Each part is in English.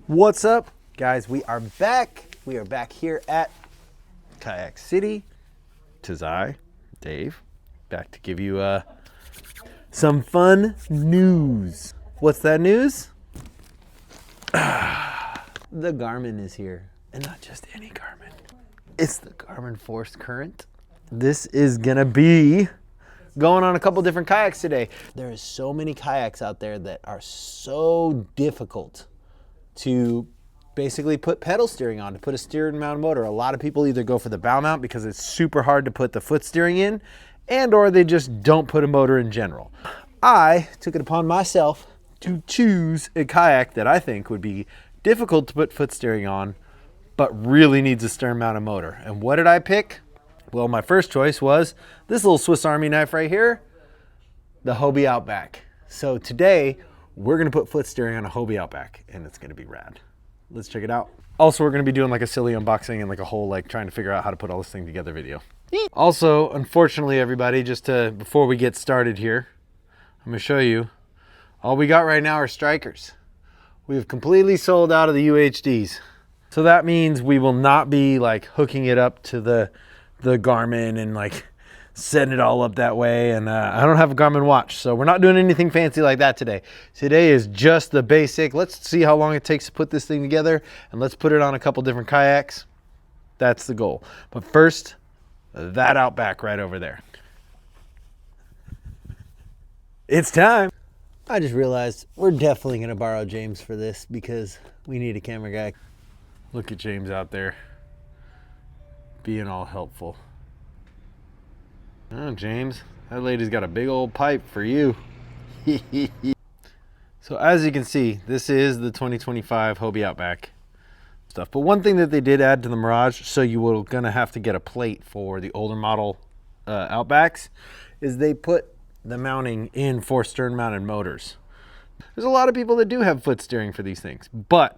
What's up, guys? We are back. We are back here at Kayak City. 'Tis I, Dave, back to give you some fun news. What's that news? The Garmin is here, and not just any Garmin. It's the Garmin Force Current. This is gonna be going on a couple different kayaks today. There is so many kayaks out there that are so difficult to basically put pedal steering on, to put a steering mount motor. A lot of people either go for the bow mount because it's super hard to put the foot steering in, and or they just don't put a motor in general. I took it upon myself to choose a kayak that I think would be difficult to put foot steering on, but really needs a stern mounted motor. And what did I pick? Well, my first choice was this little Swiss Army knife right here, the Hobie Outback. So today, we're gonna put foot steering on a Hobie Outback, and it's gonna be rad. Let's check it out. Also, we're gonna be doing like a silly unboxing and like a whole like trying to figure out how to put all this thing together video. Also, unfortunately, everybody, before we get started here, I'm gonna show you, all we got right now are strikers. We've completely sold out of the UHDs. So that means we will not be like hooking it up to the Garmin and like setting it all up that way. And I don't have a Garmin watch, so we're not doing anything fancy like that today. Today is just the basic. Let's see how long it takes to put this thing together, and let's put it on a couple different kayaks. That's the goal. But first, that Outback right over there. It's time. I just realized we're definitely gonna borrow James for this because we need a camera guy. Look at James out there being all helpful. Oh, James, that lady's got a big old pipe for you. So as you can see, this is the 2025 Hobie Outback stuff. But one thing that they did add to the Mirage, so you were gonna have to get a plate for the older model Outbacks, is they put the mounting in for stern mounted motors. There's a lot of people that do have foot steering for these things, but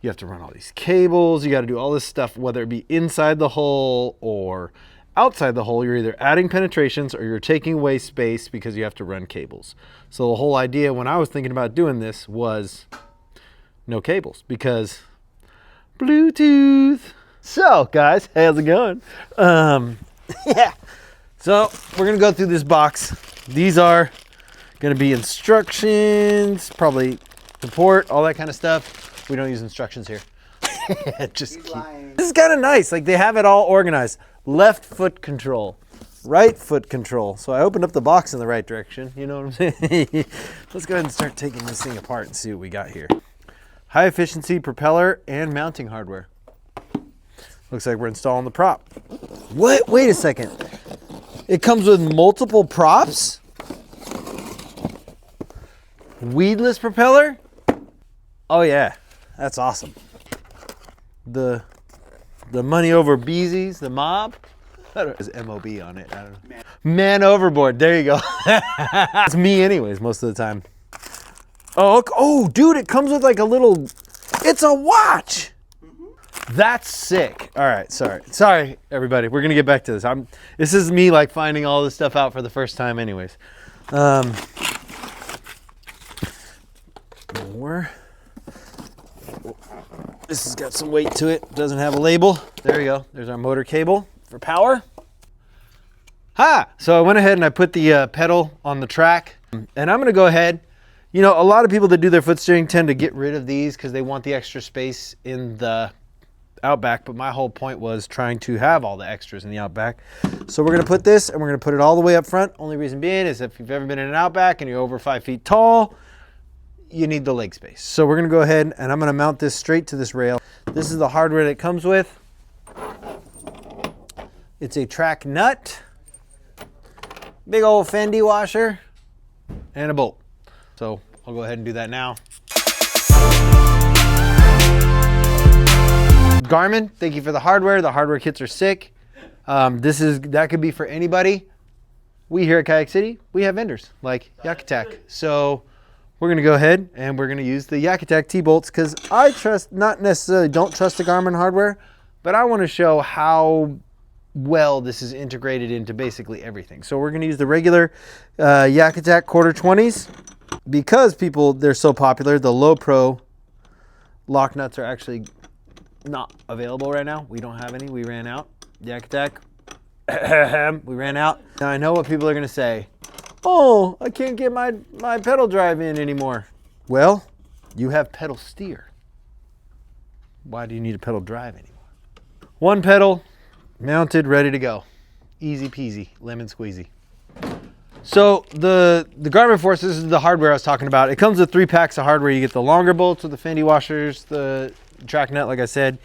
you have to run all these cables, you got to do all this stuff, whether it be inside the hull or outside the hull. You're either adding penetrations or you're taking away space because you have to run cables. So the whole idea when I was thinking about doing this was no cables, because Bluetooth. So guys, how's it going? Yeah. So we're gonna go through this box. These are gonna be instructions, probably support, all that kind of stuff. We don't use instructions here. Just this is kind of nice. Like they have it all organized. Left foot control, right foot control. So I opened up the box in the right direction. You know what I'm saying? Let's go ahead and start taking this thing apart and see what we got here. High efficiency propeller and mounting hardware. Looks like we're installing the prop. What? Wait a second. It comes with multiple props? Weedless propeller? Oh yeah. That's awesome. The money over Beezy's, the mob. I don't know, there's MOB on it. I don't know. Man overboard. There you go. It's me anyways most of the time. Oh, dude, it comes with like a little, it's a watch. That's sick. All right, sorry everybody. We're gonna get back to this. This is me like finding all this stuff out for the first time anyways. More. This has got some weight to it. Doesn't have a label. There you go. There's our motor cable for power. So I went ahead and I put the pedal on the track, and I'm gonna go ahead. You know, a lot of people that do their foot steering tend to get rid of these because they want the extra space in the Outback, but my whole point was trying to have all the extras in the Outback. So we're gonna put this and we're gonna put it all the way up front. Only reason being is if you've ever been in an Outback and you're over 5 feet tall, you need the leg space. So we're gonna go ahead and I'm gonna mount this straight to this rail. This is the hardware that it comes with. It's a track nut, big old Fendi washer, and a bolt. So I'll go ahead and do that now. Garmin, thank you for the hardware. The hardware kits are sick. That could be for anybody. We here at Kayak City, we have vendors like Yak Attack. So we're gonna go ahead and we're gonna use the Yak Attack T-bolts because I don't trust the Garmin hardware, but I wanna show how well this is integrated into basically everything. So we're gonna use the regular Yak Attack quarter 20s because they're so popular. The low pro Lock nuts are actually not available right now. We don't have any. We ran out. Yak Attack. We ran out. Now I know what people are going to say. Oh, I can't get my pedal drive in anymore. Well, you have pedal steer. Why do you need a pedal drive anymore? One pedal, mounted, ready to go. Easy peasy, lemon squeezy. So the Garmin Force, this is the hardware I was talking about. It comes with 3 packs of hardware. You get the longer bolts with the Fendi washers, the track nut, like I said.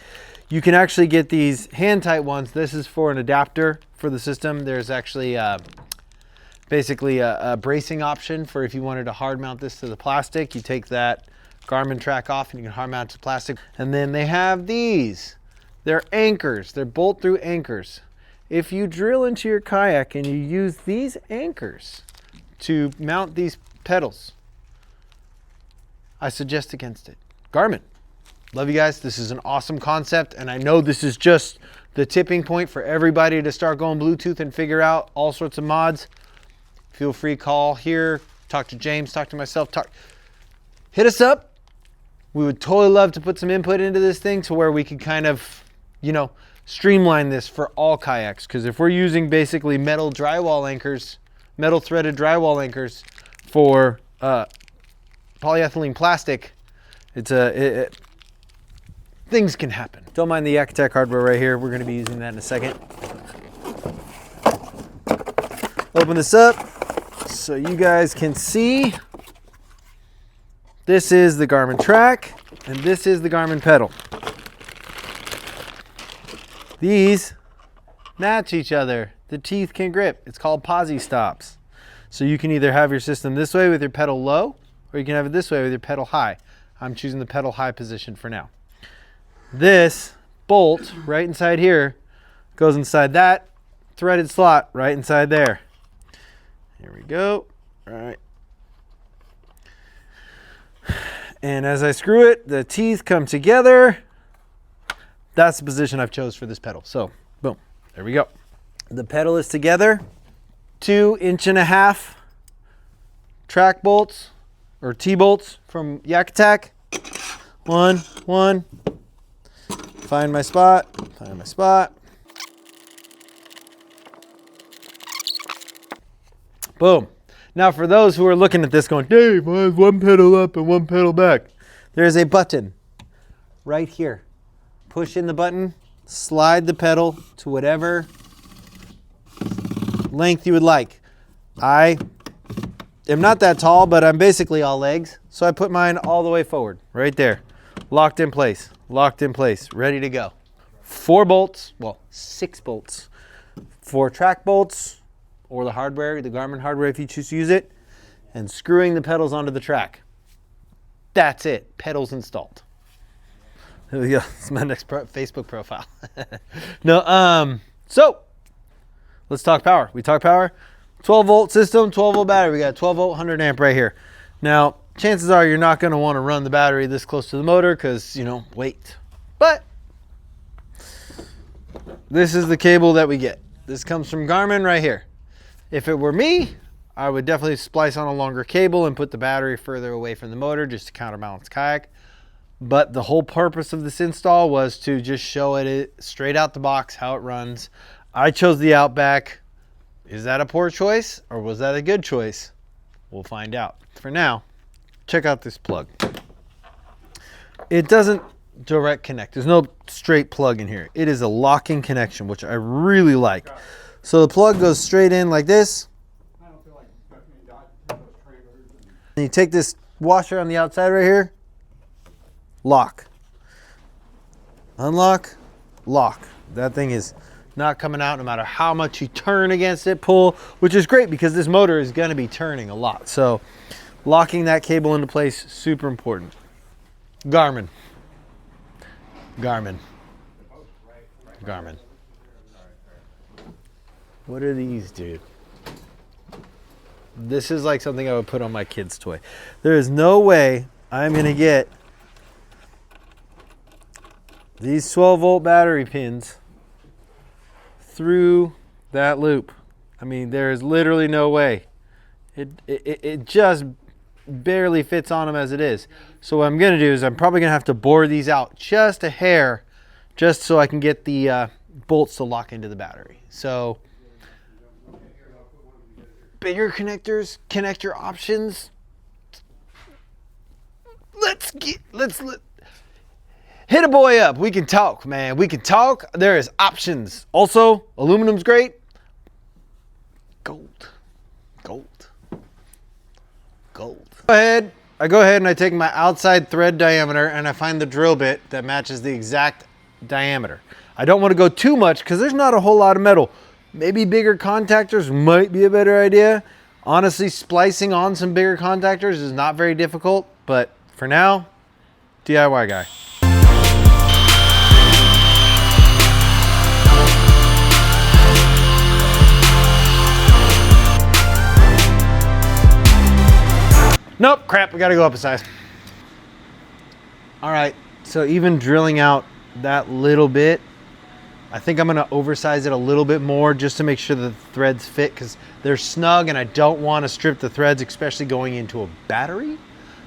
You can actually get these hand tight ones. This is for an adapter for the system. There's actually basically a bracing option for if you wanted to hard mount this to the plastic. You take that Garmin track off and you can hard mount it to plastic. And then they have these. They're anchors. They're bolt through anchors. If you drill into your kayak and you use these anchors to mount these pedals, I suggest against it. Garmin, love you guys. This is an awesome concept, and I know this is just the tipping point for everybody to start going Bluetooth and figure out all sorts of mods. Feel free to call here, talk to James, talk to myself, hit us up. We would totally love to put some input into this thing to where we could kind of, you know, streamline this for all kayaks. Because if we're using basically metal drywall anchors, metal threaded drywall anchors for polyethylene plastic, things can happen. Don't mind the Yak Attack hardware right here. We're going to be using that in a second. Open this up so you guys can see. This is the Garmin track and this is the Garmin pedal. These match each other. The teeth can grip. It's called posi stops. So you can either have your system this way with your pedal low, or you can have it this way with your pedal high. I'm choosing the pedal high position for now. This bolt right inside here goes inside that threaded slot right inside there. Here we go. All right. And as I screw it, the teeth come together. That's the position I've chose for this pedal. So, boom, there we go. The pedal is together. 2.5 inch track bolts or T-bolts from Yak Attack. One. Find my spot. Boom. Now for those who are looking at this going, Dave, I have one pedal up and one pedal back. There's a button right here. Push in the button, slide the pedal to whatever length you would like. I am not that tall, but I'm basically all legs. So I put mine all the way forward, right there. Locked in place, ready to go. 4 bolts, well, 6 bolts. 4 track bolts, or the hardware, the Garmin hardware if you choose to use it, and screwing the pedals onto the track. That's it, pedals installed. There we go, it's my next Facebook profile. No, so let's talk power. We talk power, 12 volt system, 12 volt battery. We got a 12 volt 100 amp right here. Now, chances are you're not gonna wanna run the battery this close to the motor because, you know, weight. But this is the cable that we get. This comes from Garmin right here. If it were me, I would definitely splice on a longer cable and put the battery further away from the motor just to counterbalance kayak. But the whole purpose of this install was to just show it straight out the box how it runs. I chose the Outback. Is that a poor choice or was that a good choice? We'll find out. For now, check out this plug. It doesn't direct connect. There's no straight plug in here. It is a locking connection, which I really like. So the plug goes straight in like this. And you take this washer on the outside right here, lock, unlock, lock. That thing is not coming out no matter how much you turn against it, pull, which is great because this motor is going to be turning a lot. So locking that cable into place, super important. Garmin. What are these, dude? This is like something I would put on my kid's toy. There is no way I'm going to get these 12 volt battery pins through that loop. I mean, there is literally no way. It just barely fits on them as it is. So what I'm gonna do is I'm probably gonna have to bore these out just a hair, just so I can get the bolts to lock into the battery. So bigger connectors, connector options. Let's hit a boy up. We can talk, man. We can talk. There is options. Also, aluminum's great. Gold. I go ahead and I take my outside thread diameter and I find the drill bit that matches the exact diameter. I don't want to go too much because there's not a whole lot of metal. Maybe bigger contactors might be a better idea. Honestly, splicing on some bigger contactors is not very difficult, but for now, DIY guy. Nope, crap, we gotta go up a size. All right, so even drilling out that little bit, I think I'm gonna oversize it a little bit more just to make sure the threads fit, because they're snug and I don't wanna strip the threads, especially going into a battery.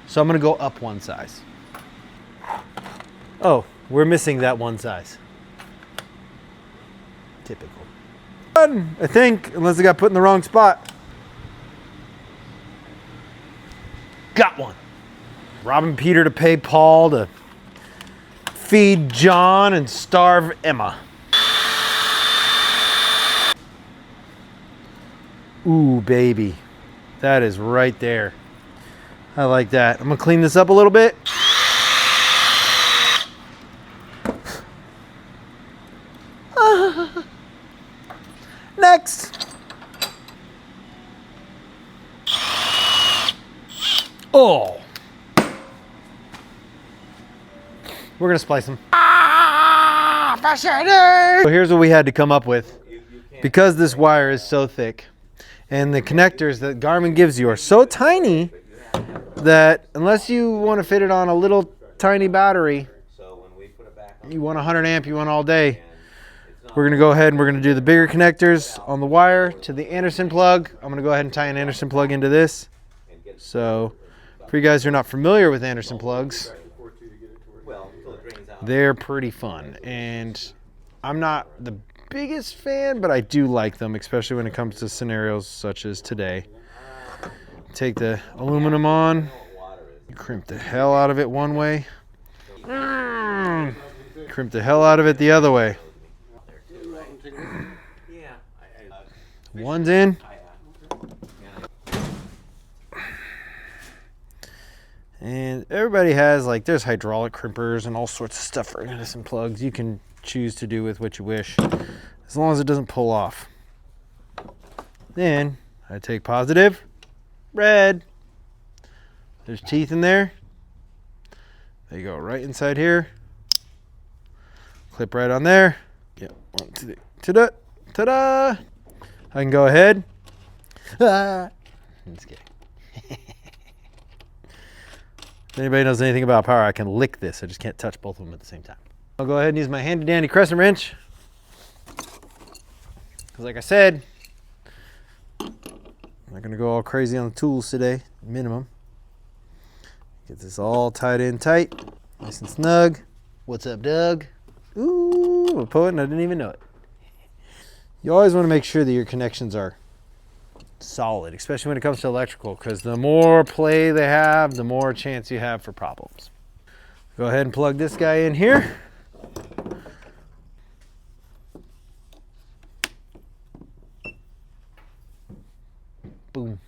So I'm gonna go up one size. Oh, we're missing that one size. Typical. I think, unless it got put in the wrong spot. Got one. Robbing Peter to pay Paul to feed John and starve Emma. Ooh, baby. That is right there. I like that. I'm gonna clean this up a little bit. Next. Oh. We're gonna splice them. So here's what we had to come up with. Because this wire is so thick and the connectors that Garmin gives you are so tiny that unless you want to fit it on a little tiny battery, you want 100 amp, you want all day, we're gonna go ahead and we're gonna do the bigger connectors on the wire to the Anderson plug. I'm gonna go ahead and tie an Anderson plug into this. So for you guys who are not familiar with Anderson plugs, they're pretty fun, and I'm not the biggest fan, but I do like them, especially when it comes to scenarios such as today. Take the aluminum on, crimp the hell out of it one way, crimp the hell out of it the other way. One's in. And everybody has, like, there's hydraulic crimpers and all sorts of stuff for Anderson plugs. You can choose to do with what you wish, as long as it doesn't pull off. Then I take positive, red. There's teeth in there. They go right inside here. Clip right on there. Yep, one, two, ta-da, ta-da. I can go ahead. I'm just kidding. If anybody knows anything about power, I can lick this. I just can't touch both of them at the same time. I'll go ahead and use my handy dandy crescent wrench. Because like I said, I'm not gonna go all crazy on the tools today, minimum. Get this all tied in tight, nice and snug. What's up, Doug? Ooh, I'm a poet and I didn't even know it. You always wanna make sure that your connections are solid, especially when it comes to electrical, because the more play they have, the more chance you have for problems. Go ahead and plug this guy in here. Boom.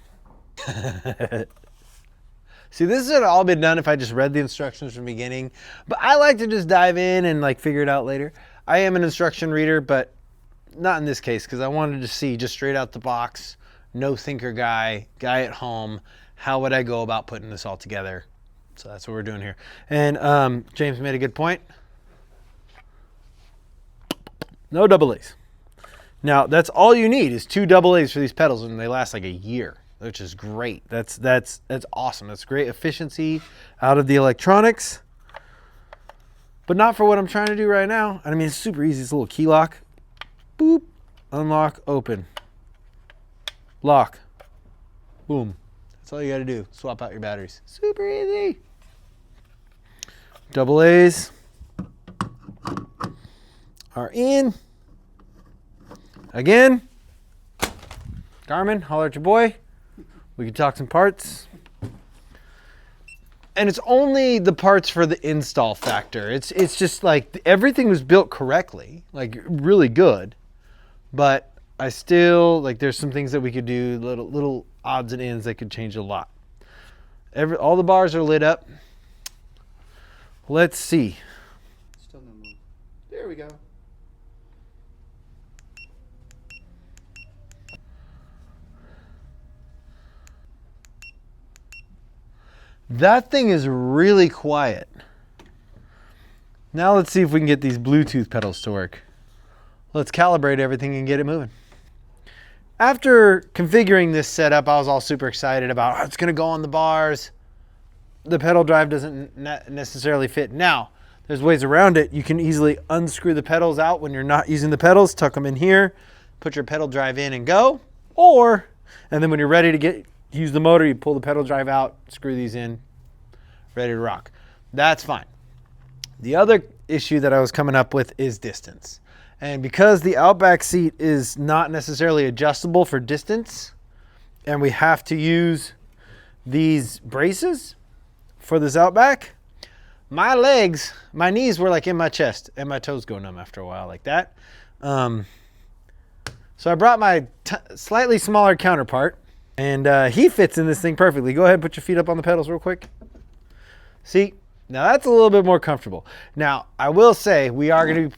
See, this would have all been done if I just read the instructions from the beginning, but I like to just dive in and like figure it out later. I am an instruction reader, but not in this case, because I wanted to see just straight out the box, no thinker guy at home, how would I go about putting this all together? So that's what we're doing here. And James made a good point. No double A's. Now that's all you need is 2 double A's for these pedals, and they last like a year, which is great. That's awesome. That's great efficiency out of the electronics, but not for what I'm trying to do right now. I mean, it's super easy. It's a little key lock. Boop, unlock, open. Lock. Boom. That's all you got to do. Swap out your batteries. Super easy. Double A's are in. Again, Garmin, holler at your boy. We can talk some parts. And it's only the parts for the install factor. It's just like everything was built correctly, like really good. But I still, like there's some things that we could do, little odds and ends that could change a lot. All the bars are lit up. Let's see. Still no move. There we go. That thing is really quiet. Now let's see if we can get these Bluetooth pedals to work. Let's calibrate everything and get it moving. After configuring this setup, I was all super excited about, oh, it's gonna go on the bars. The pedal drive doesn't necessarily fit. Now, there's ways around it. You can easily unscrew the pedals out when you're not using the pedals, tuck them in here, put your pedal drive in and go. And then when you're ready to use the motor, you pull the pedal drive out, screw these in, ready to rock. That's fine. The other issue that I was coming up with is distance. And because the Outback seat is not necessarily adjustable for distance, and we have to use these braces for this Outback, my knees were like in my chest and my toes go numb after a while like that. So I brought my slightly smaller counterpart, and he fits in this thing perfectly. Go ahead and put your feet up on the pedals real quick. See, now that's a little bit more comfortable. Now, I will say we are going to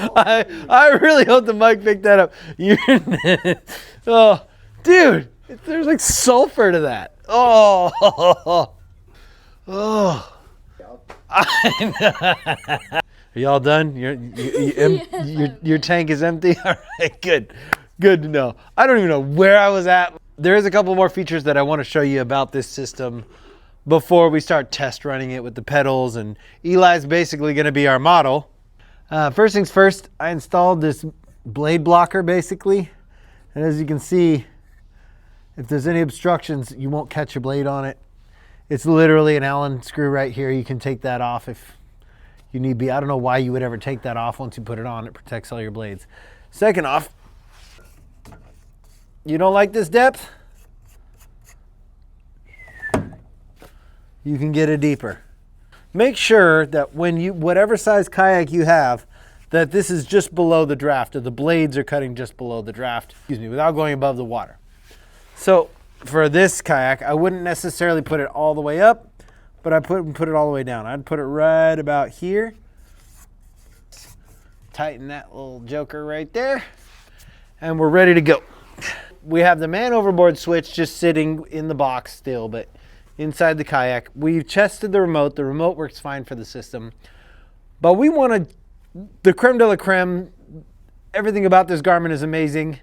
I really hope the mic picked that up. Oh, dude, there's like sulfur to that. Oh. Are y'all done? Your tank is empty? All right, good. Good to know. I don't even know where I was at. There is a couple more features that I want to show you about this system before we start test running it with the pedals, and Eli's basically going to be our model. First things first, I installed this blade blocker basically, and as you can see, if there's any obstructions, you won't catch your blade on it. It's literally an Allen screw right here. You can take that off if you need be. I don't know why you would ever take that off. Once you put it on, it protects all your blades. Second off, you don't like this depth? You can get it deeper. Make sure that whatever size kayak you have, that this is just below the draft, or the blades are cutting just below the draft, without going above the water. So for this kayak, I wouldn't necessarily put it all the way up, but I put it all the way down. I'd put it right about here. Tighten that little joker right there, and we're ready to go. We have the man overboard switch just sitting in the box still, but inside the kayak. We've tested the remote. The remote works fine for the system, but we wanted the creme de la creme. Everything about this Garmin is amazing.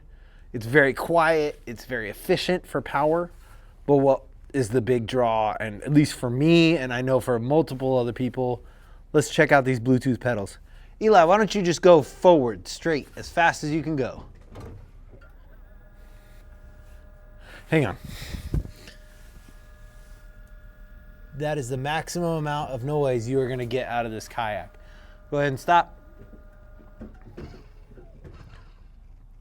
It's very quiet. It's very efficient for power. But what is the big draw, and at least for me, and I know for multiple other people, let's check out these Bluetooth pedals. Eli, why don't you just go forward, straight, as fast as you can go. Hang on. That is the maximum amount of noise you are going to get out of this kayak. Go ahead and stop.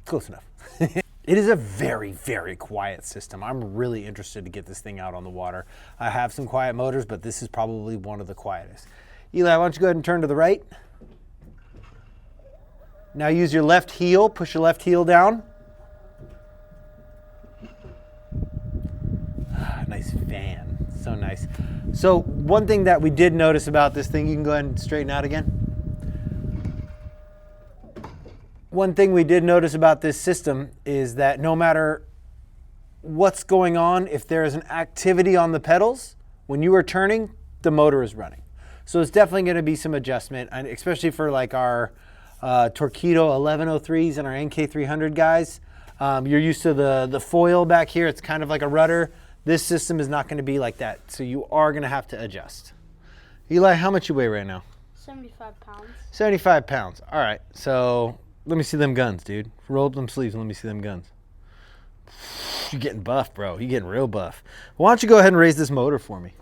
Close enough. It is a very, very quiet system. I'm really interested to get this thing out on the water. I have some quiet motors, but this is probably one of the quietest. Eli, why don't you go ahead and turn to the right? Now use your left heel, push your left heel down. Nice fan, so nice. So one thing that we did notice about this thing, you can go ahead and straighten out again. One thing we did notice about this system is that no matter what's going on, if there is an activity on the pedals, when you are turning, the motor is running. So it's definitely going to be some adjustment, and especially for like our Torqeedo 1103s and our NK300 guys. You're used to the foil back here. It's kind of like a rudder. This system is not going to be like that, so you are going to have to adjust. Eli, how much you weigh right now? 75 pounds. 75 pounds. All right, so let me see them guns, dude. Roll up them sleeves and let me see them guns. You're getting buff, bro. You're getting real buff. Why don't you go ahead and raise this motor for me?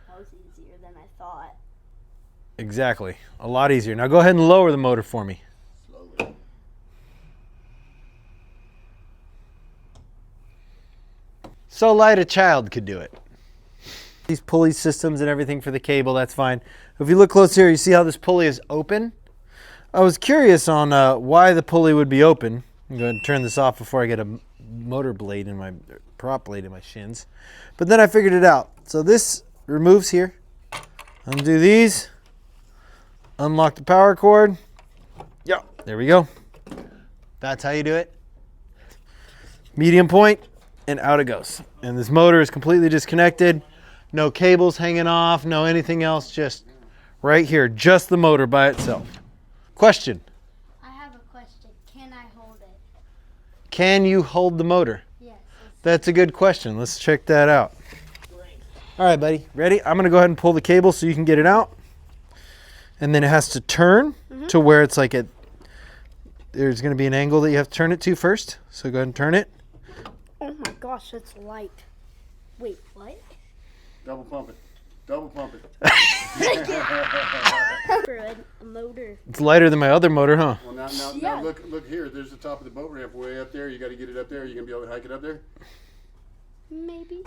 That was easier than I thought. Exactly. A lot easier. Now go ahead and lower the motor for me. Slowly. So light a child could do it. These pulley systems and everything for the cable, that's fine. If you look close here, you see how this pulley is open? I was curious on why the pulley would be open. I'm going to turn this off before I get a motor blade in my prop blade in my shins. But then I figured it out. So this removes here. Undo these. Unlock the power cord. Yeah, there we go. That's how you do it. Medium point, and out it goes. And this motor is completely disconnected. No cables hanging off, no anything else, just right here, just the motor by itself. Question. I have a question. Can I hold it? Can you hold the motor? Yes. That's a good question. Let's check that out. All right, buddy, ready? I'm gonna go ahead and pull the cable so you can get it out. And then it has to turn to where it's like there's gonna be an angle that you have to turn it to first. So go ahead and turn it. Oh my gosh, it's light. Wait, what? Double pump it. Double pump it. A motor. It's lighter than my other motor, huh? Well, now Yeah. look here. There's the top of the boat ramp way up there. You got to get it up there. You gonna be able to hike it up there? Maybe.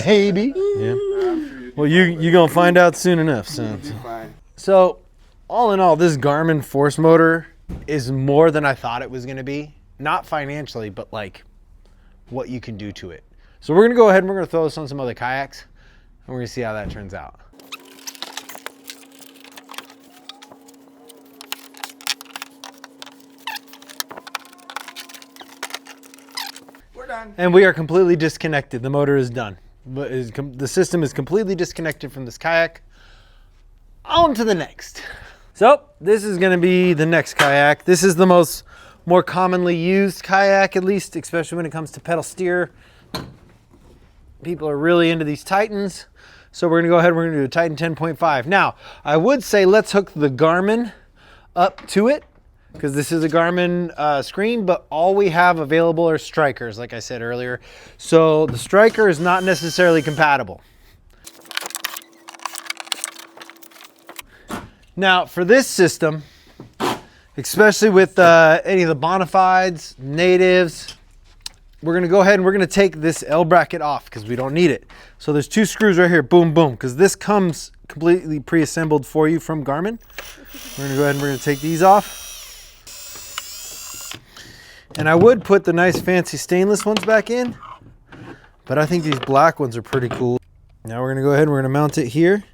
Maybe. Yeah. I'm sure you'd Well, be fine with you're gonna find out soon enough, son. it. You'd be fine. So, all in all, this Garmin Force motor is more than I thought it was gonna be. Not financially, but like what you can do to it. So we're gonna go ahead and we're gonna throw this on some other kayaks, and we're gonna see how that turns out. We're done. And we are completely disconnected. The motor is done. But the system is completely disconnected from this kayak. On to the next. So this is going to be the next kayak. This is the more commonly used kayak, at least, especially when it comes to pedal steer. People are really into these Titans. So we're going to go ahead and we're going to do a Titan 10.5. Now, I would say let's hook the Garmin up to it, because this is a Garmin screen, but all we have available are Strikers, like I said earlier. So the Striker is not necessarily compatible. Now for this system, especially with any of the Bonafides, Natives, we're gonna go ahead and we're gonna take this L bracket off because we don't need it. So there's two screws right here, boom, boom, because this comes completely pre-assembled for you from Garmin. We're gonna go ahead and we're gonna take these off. And I would put the nice fancy stainless ones back in, but I think these black ones are pretty cool. Now we're gonna go ahead and we're gonna mount it here.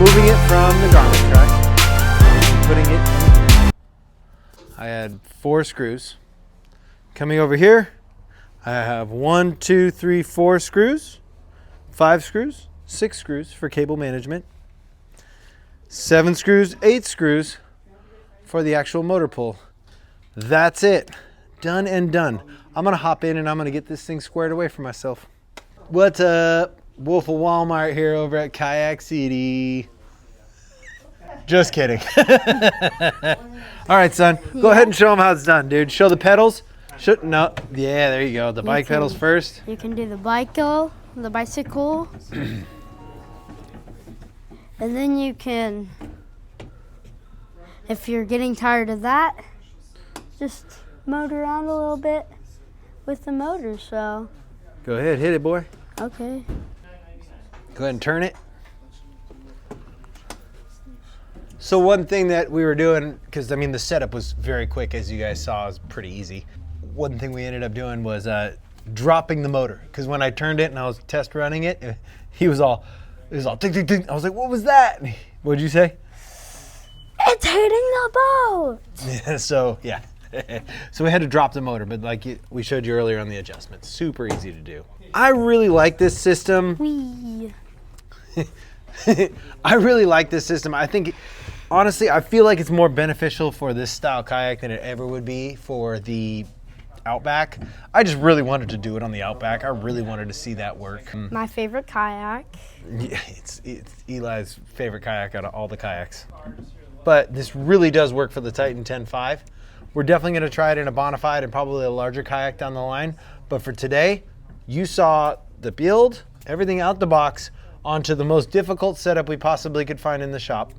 Removing it from the Garmin track, putting it in here. I had 4 screws. Coming over here, I have 1, 2, 3, 4 screws, 5 screws, 6 screws for cable management, 7 screws, 8 screws for the actual motor pull. That's it. Done and done. I'm gonna hop in and I'm gonna get this thing squared away for myself. What's up? Wolf of Walmart here over at Kayak City. Just kidding. All right, son. Go ahead and show them how it's done, dude. Show the pedals. No. Yeah, there you go. The bike pedals first. You can do the bicycle, and then you can, if you're getting tired of that, just motor around a little bit with the motor. So. Go ahead, hit it, boy. Okay. Go ahead and turn it. So one thing that we were doing, because I mean the setup was very quick, as you guys saw, it was pretty easy. One thing we ended up doing was dropping the motor. Because when I turned it and I was test running it, it was all tick, tick, tick. I was like, what was that? What'd you say? It's hitting the boat. So, yeah. So we had to drop the motor, but like we showed you earlier on the adjustments, super easy to do. I really like this system. Wee. I really like this system. I think, honestly, I feel like it's more beneficial for this style kayak than it ever would be for the Outback. I just really wanted to do it on the Outback. I really wanted to see that work. My favorite kayak. Yeah, it's Eli's favorite kayak out of all the kayaks. But this really does work for the Titan 10.5. We're definitely going to try it in a bonafide and probably a larger kayak down the line. But for today, you saw the build, everything out the box, onto the most difficult setup we possibly could find in the shop.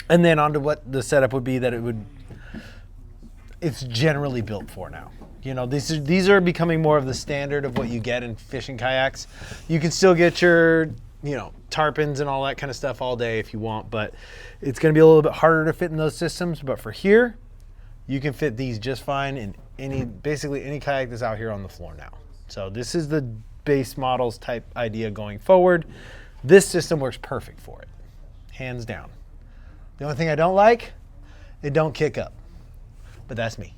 And then onto what the setup would be that it's generally built for now. You know, these are becoming more of the standard of what you get in fishing kayaks. You can still get your, you know, tarpons and all that kind of stuff all day if you want, but it's going to be a little bit harder to fit in those systems. But for here, you can fit these just fine in basically any kayak that's out here on the floor now. So this is the base models type idea going forward. This system works perfect for it, hands down. The only thing I don't like, it don't kick up, but that's me.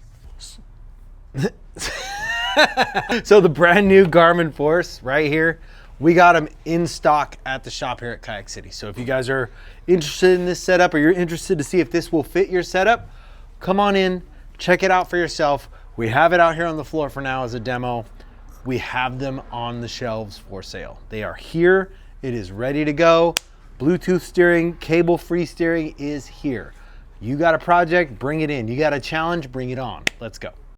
So the brand new Garmin Force right here, we got them in stock at the shop here at Kayak City. So if you guys are interested in this setup, or you're interested to see if this will fit your setup, come on in, check it out for yourself. We have it out here on the floor for now as a demo. We have them on the shelves for sale. They are here. It is ready to go. Bluetooth steering, cable-free steering is here. You got a project, bring it in. You got a challenge, bring it on. Let's go.